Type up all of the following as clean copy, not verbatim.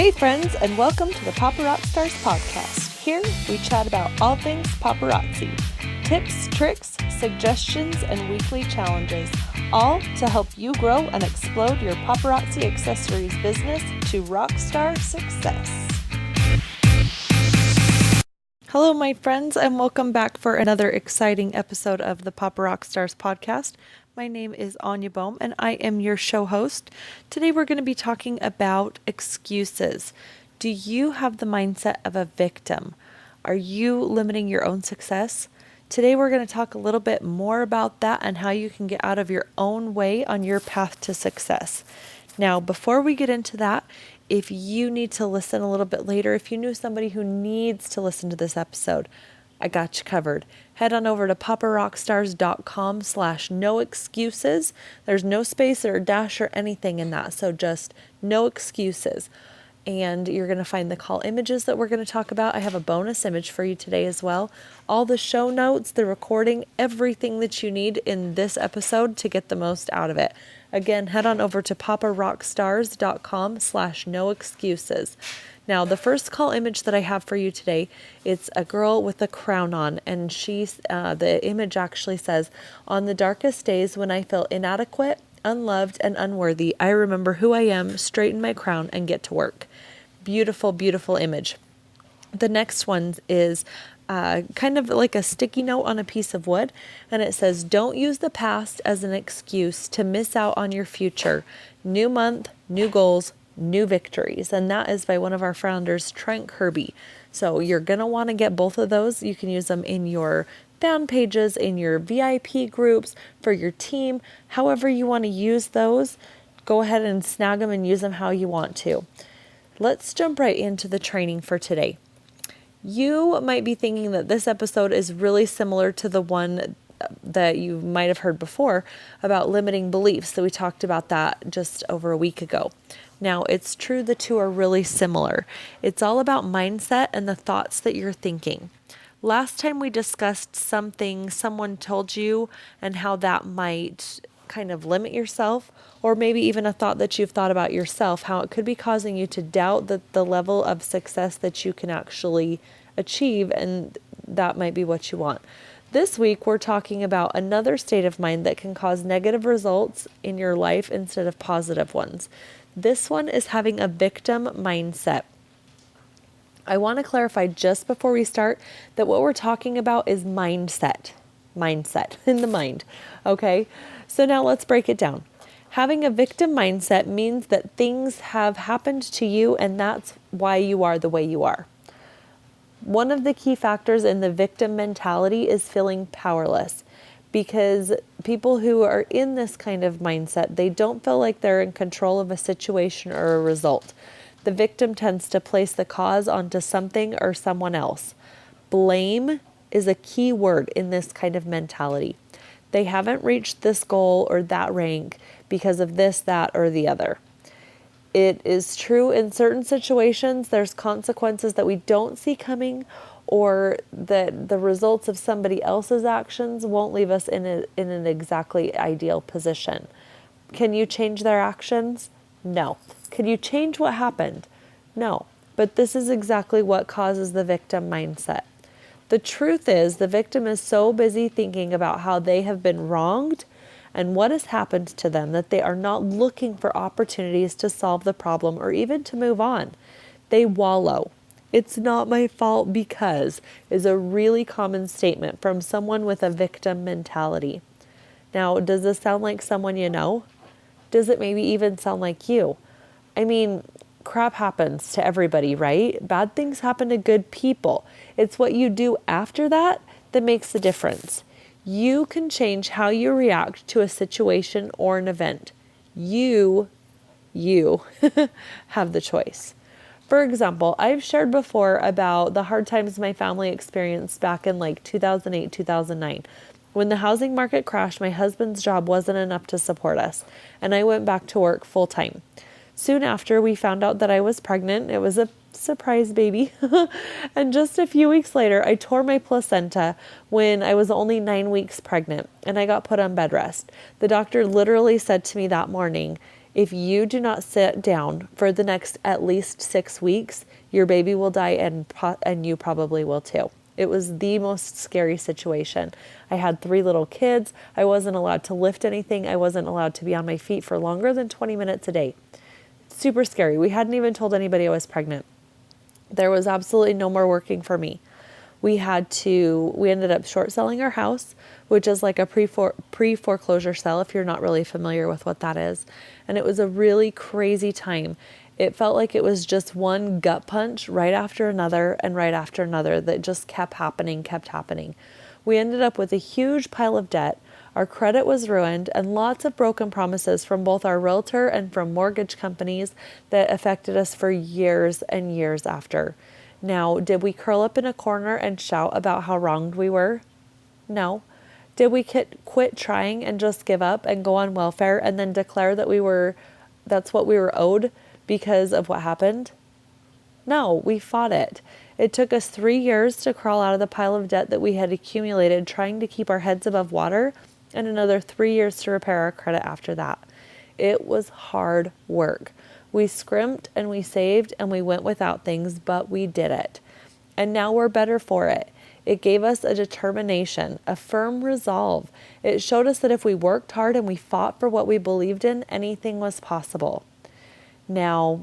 Hey friends, and welcome to the Paparazzi Stars podcast. Here we chat about all things paparazzi. Tips, tricks, suggestions, and weekly challenges, all to help you grow and explode your paparazzi accessories business to rockstar success. Hello, my friends, and welcome back for another exciting episode of the Paparazzi Stars podcast. My name is Anya Bohm, and I am your show host. Today, we're going to be talking about excuses. Do you have the mindset of a victim? Are you limiting your own success? Today, we're going to talk a little bit more about that and how you can get out of your own way on your path to success. Now, before we get into that, if you need to listen a little bit later, if you knew somebody who needs to listen to this episode, I got you covered. Head on over to paparockstars.com/no excuses. There's no space or dash or anything in that. So just no excuses. And you're going to find the call images that we're going to talk about. I have a bonus image for you today as well. All the show notes, the recording, everything that you need in this episode to get the most out of it. Again, head on over to paparockstars.com/no excuses. Now, the first call image that I have for you today, it's a girl with a crown on, and the image actually says, "On the darkest days when I feel inadequate, unloved, and unworthy, I remember who I am, straighten my crown, and get to work." Beautiful, beautiful image. The next one is kind of like a sticky note on a piece of wood, and it says, "Don't use the past as an excuse to miss out on your future. New month, new goals, new victories." And that is by one of our founders, Trent Kirby. So you're going to want to get both of those. You can use them in your fan pages, in your VIP groups, for your team. However you want to use those, go ahead and snag them and use them how you want to. Let's jump right into the training for today. You might be thinking that this episode is really similar to the one that you might have heard before about limiting beliefs. So we talked about that just over a week ago. Now, it's true the two are really similar. It's all about mindset and the thoughts that you're thinking. Last time we discussed something someone told you and how that might kind of limit yourself, or maybe even a thought that you've thought about yourself, how it could be causing you to doubt the level of success that you can actually achieve, and that might be what you want. This week, we're talking about another state of mind that can cause negative results in your life instead of positive ones. This one is having a victim mindset. I want to clarify just before we start that what we're talking about is mindset in the mind. Okay, so now let's break it down. Having a victim mindset means that things have happened to you, and that's why you are the way you are. One of the key factors in the victim mentality is feeling powerless, because people who are in this kind of mindset, they don't feel like they're in control of a situation or a result. The victim tends to place the cause onto something or someone else. Blame is a key word in this kind of mentality. They haven't reached this goal or that rank because of this, that, or the other. It is true in certain situations, there's consequences that we don't see coming, or that the results of somebody else's actions won't leave us in an exactly ideal position. Can you change their actions? No. Can you change what happened? No. But this is exactly what causes the victim mindset. The truth is, the victim is so busy thinking about how they have been wronged and what has happened to them that they are not looking for opportunities to solve the problem or even to move on. They wallow. "It's not my fault because" is a really common statement from someone with a victim mentality. Now, does this sound like someone you know? Does it maybe even sound like you? I mean, crap happens to everybody, right? Bad things happen to good people. It's what you do after that that makes the difference. You can change how you react to a situation or an event. You have the choice. For example, I've shared before about the hard times my family experienced back in 2008, 2009. When the housing market crashed, my husband's job wasn't enough to support us, and I went back to work full time. Soon after, we found out that I was pregnant. It was a surprise baby. And just a few weeks later, I tore my placenta when I was only 9 weeks pregnant, and I got put on bed rest. The doctor literally said to me that morning, If you do not sit down for the next at least 6 weeks, your baby will die and you probably will too. It was the most scary situation. I had 3 little kids. I wasn't allowed to lift anything. I wasn't allowed to be on my feet for longer than 20 minutes a day. Super scary. We hadn't even told anybody I was pregnant. There was absolutely no more working for me. We ended up short selling our house, which is like a pre-foreclosure sale if you're not really familiar with what that is. And it was a really crazy time. It felt like it was just one gut punch right after another and right after another that just kept happening. We ended up with a huge pile of debt. Our credit was ruined and lots of broken promises from both our realtor and from mortgage companies that affected us for years and years after. Now, did we curl up in a corner and shout about how wronged we were? No. Did we quit trying and just give up and go on welfare and then declare that that's what we were owed because of what happened? No, we fought it. It took us 3 years to crawl out of the pile of debt that we had accumulated trying to keep our heads above water, and another 3 years to repair our credit after that. It was hard work. We scrimped and we saved and we went without things, but we did it. And now we're better for it. It gave us a determination, a firm resolve. It showed us that if we worked hard and we fought for what we believed in, anything was possible. Now,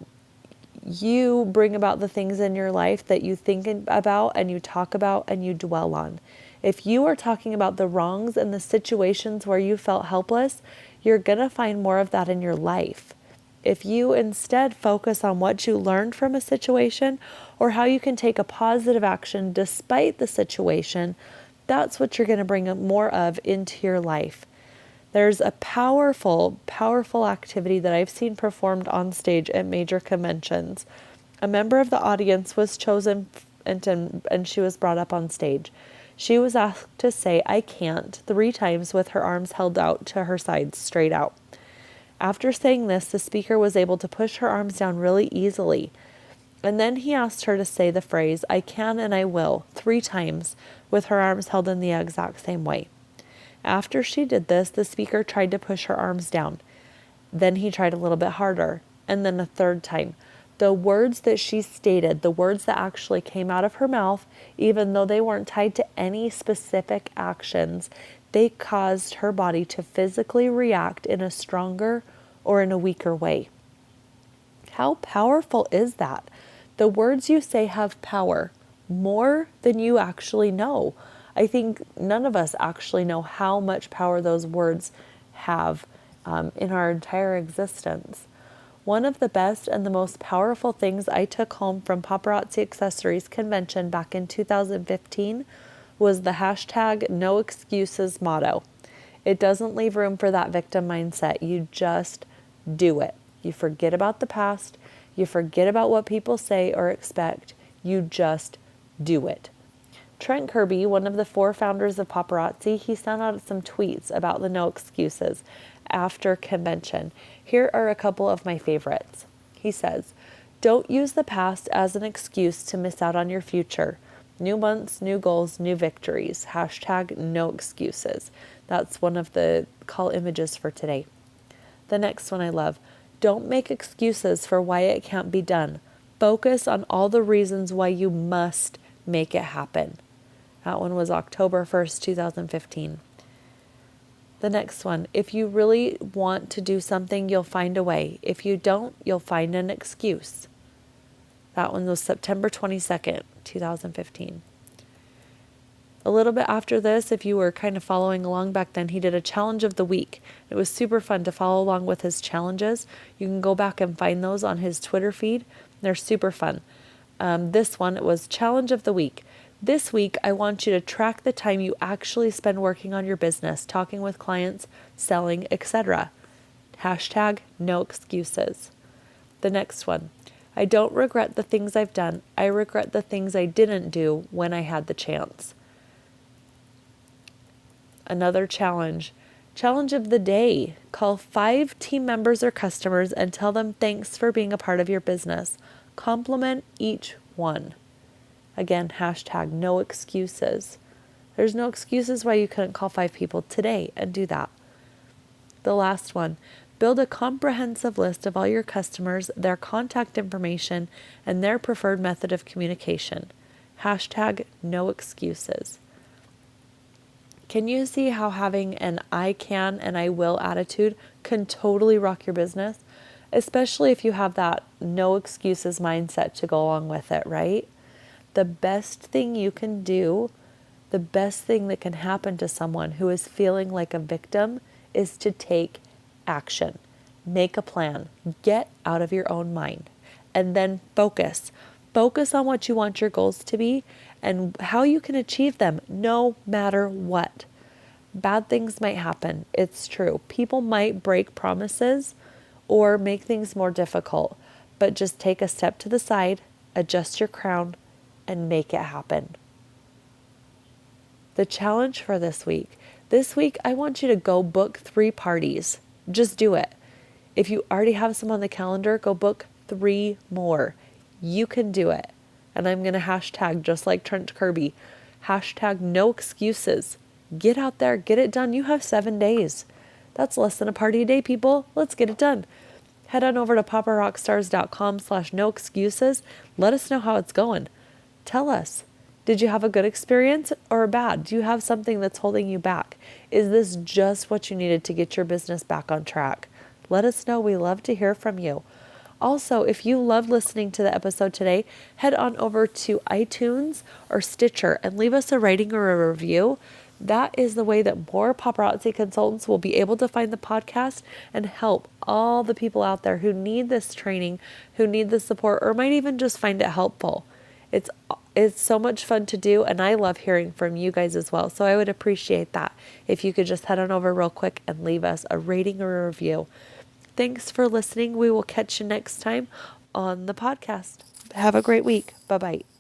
you bring about the things in your life that you think about and you talk about and you dwell on. If you are talking about the wrongs and the situations where you felt helpless, you're going to find more of that in your life. If you instead focus on what you learned from a situation or how you can take a positive action despite the situation, that's what you're going to bring more of into your life. There's a powerful, powerful activity that I've seen performed on stage at major conventions. A member of the audience was chosen and she was brought up on stage. She was asked to say, "I can't," 3 times with her arms held out to her sides, straight out. After saying this, the speaker was able to push her arms down really easily. And then he asked her to say the phrase, "I can and I will," 3 times with her arms held in the exact same way. After she did this, the speaker tried to push her arms down. Then he tried a little bit harder, and then a 3rd time. The words that she stated, the words that actually came out of her mouth, even though they weren't tied to any specific actions, they caused her body to physically react in a stronger or in a weaker way. How powerful is that? The words you say have power, more than you actually know. I think none of us actually know how much power those words have in our entire existence. One of the best and the most powerful things I took home from Paparazzi Accessories convention back in 2015 was the hashtag no excuses motto. It doesn't leave room for that victim mindset. You just do it. You forget about the past. You forget about what people say or expect. You just do it. Trent Kirby, one of the 4 founders of Paparazzi, he sent out some tweets about the no excuses after convention. Here are a couple of my favorites. He says, "Don't use the past as an excuse to miss out on your future. New months, new goals, new victories. Hashtag no excuses." That's one of the call images for today. The next one I love. "Don't make excuses for why it can't be done. Focus on all the reasons why you must make it happen." That one was October 1st, 2015. The next one. "If you really want to do something, you'll find a way. If you don't, you'll find an excuse." That one was September 22nd, 2015. A little bit after this, if you were kind of following along back then, he did a challenge of the week. It was super fun to follow along with his challenges. You can go back and find those on his Twitter feed. They're super fun. This one, it was challenge of the week. "This week, I want you to track the time you actually spend working on your business, talking with clients, selling, etc. Hashtag no excuses." The next one. "I don't regret the things I've done. I regret the things I didn't do when I had the chance." Another challenge. Challenge of the day. Call 5 team members or customers and tell them thanks for being a part of your business. Compliment each one. Again, hashtag no excuses. There's no excuses why you couldn't call 5 people today and do that. The last one. Build a comprehensive list of all your customers, their contact information, and their preferred method of communication. Hashtag no excuses. Can you see how having an I can and I will attitude can totally rock your business? Especially if you have that no excuses mindset to go along with it, right? The best thing you can do, the best thing that can happen to someone who is feeling like a victim is to take action. Make a plan. Get out of your own mind. And then focus. Focus on what you want your goals to be and how you can achieve them no matter what. Bad things might happen. It's true. People might break promises or make things more difficult, but just take a step to the side, adjust your crown, and make it happen. The challenge for this week I want you to go book 3 parties. Just do it. If you already have some on the calendar, go book 3 more. You can do it. And I'm going to hashtag just like Trent Kirby, hashtag no excuses. Get out there, get it done. You have 7 days. That's less than a party a day, people. Let's get it done. Head on over to paparockstars.com/no excuses. Let us know how it's going. Tell us. Did you have a good experience or a bad? Do you have something that's holding you back? Is this just what you needed to get your business back on track? Let us know. We love to hear from you. Also, if you loved listening to the episode today, head on over to iTunes or Stitcher and leave us a rating or a review. That is the way that more paparazzi consultants will be able to find the podcast and help all the people out there who need this training, who need the support, or might even just find it helpful. It's so much fun to do, and I love hearing from you guys as well. So I would appreciate that if you could just head on over real quick and leave us a rating or a review. Thanks for listening. We will catch you next time on the podcast. Have a great week. Bye-bye.